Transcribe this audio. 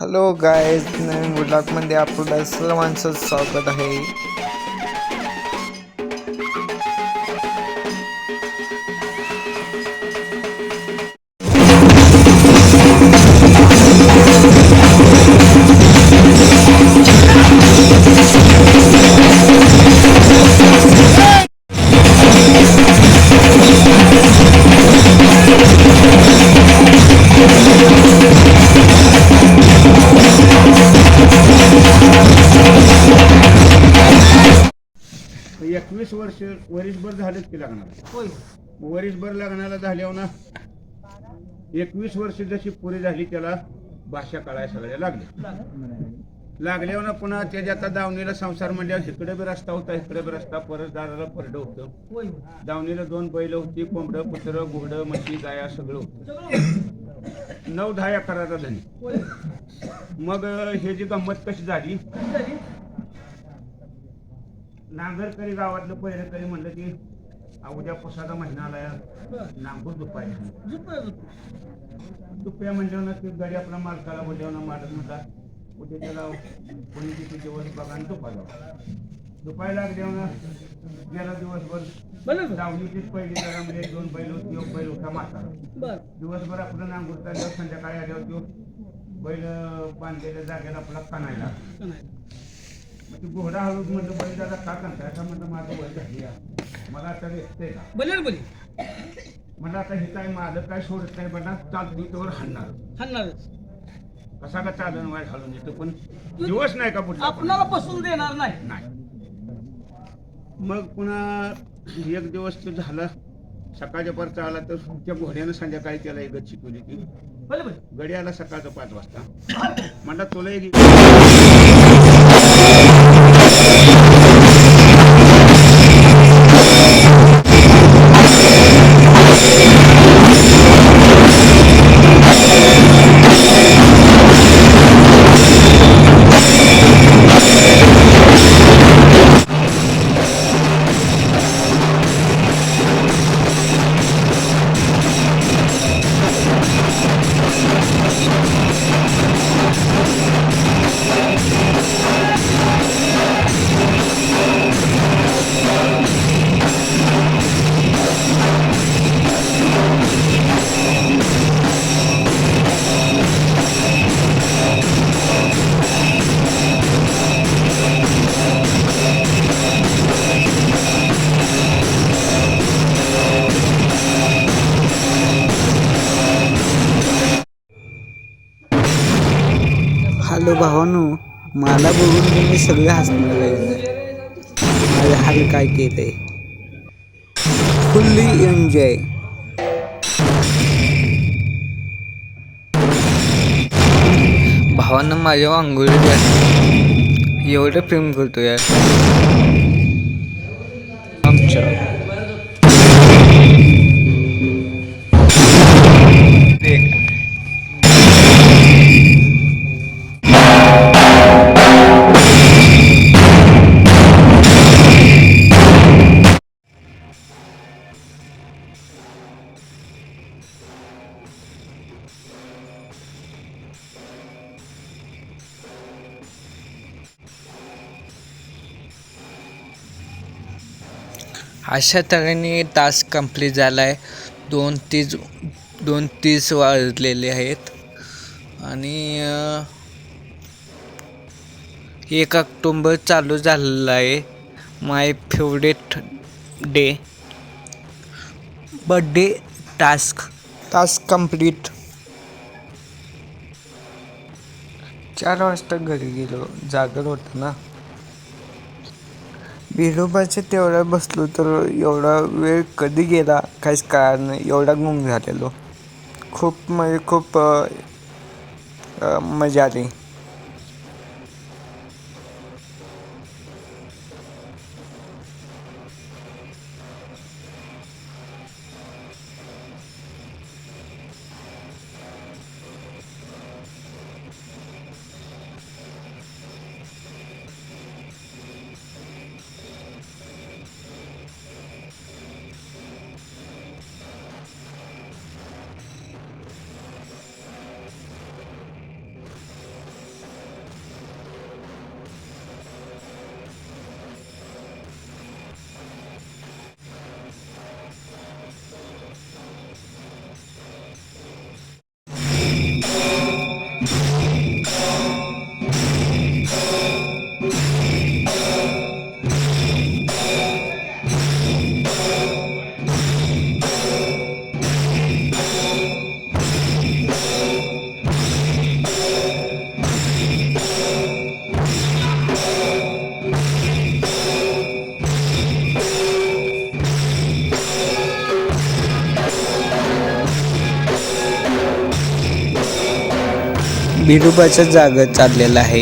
Hello guys, नवीन ब्लॉगमध्ये आपलं सर्वांचं स्वागत आहे. एकवीस वर्ष वरीसभर झालेच की लग्नाला. वरीसभर लग्नाला झाल्यावर ना 21 वर्ष जशी पुरी झाली त्याला भाषा कळायला सगळ्या लागल्यावर पुन्हा त्याच्या आता दावणीला संसार म्हणल्यावर इकडे बी रस्ता होता, इकडे बी रस्ता, परत दाराला परडं होतं. दावणीला 2 बैल होती, कोंबडं कुत्रं घोडं म्हशी गाया सगळं होतं. 9-10 एकराचा धनी. मग हे जी गंमत कशी झाली, नांगरकरी गावातलं पहिरेकरी म्हणलं की उद्या पुसाचा महिना आलाय, नांगूर दुप्या म्हणल्यावर ना ती गाडी आपल्या मालकाला बोलल्यावर ना मालक म्हणता उद्या त्याला कोणी तिथे दिवस बघा आणि दुपा जावा. दुपायला लागल्यावर ना गेला दिवसभर दावणीचीच पहिली जगामध्ये 2 बैल होती, 1 बैल होता म्हातारा. दिवसभर आपलं नांगूर चालल्यावर संध्याकाळी आल्यावर तो बैल बांधलेल्या जागेला आपला कानायला. मग ती घोडा हळूच म्हणलं बैल दादा का करताय का म्हणलं माझं वय झाली मला आता दिसतंय का म्हणलं आता हे काय माझं काय सोडत नाही म्हणा चालतो त्यावर हाणणार कसा का चालन वाय घालून येतो पण दिवस नाही का पुढे आपल्याला बसून देणार नाही. मग पुन्हा 1 दिवस तो झाला, सकाळच्या परत आला तर त्या घोड्यानं संध्याकाळी त्याला एक शिकवली की गडी आला सकाळचं 5 वाजता म्हणला तुला एक हॅलो भावानो, मला बघून तुम्ही सगळे हसणार आहे. माझे हाल काय केलंय, फुल्ली एन्जॉय. भावानं माझ्या अंघोळीत एवढं प्रेम करतो यार आमच्या. अशा तऱ्हेने टास्क कंप्लीट झाला आहे. 2:30 वाजलेले आहेत आणि 1 ऑक्टोबर चालू झालेला आहे. My favourite day, birthday task complete. 4 वाजता घरी गेलो, जागर होतं ना. बिरोबाच्या तेवढा बसलो तर एवढा वेळ कधी गेला काहीच कळलं नाही, एवढा गुंग झालेलो. खूप म्हणजे खूप मजा आली. बिरुबाच्या जागेत चाललेला आहे.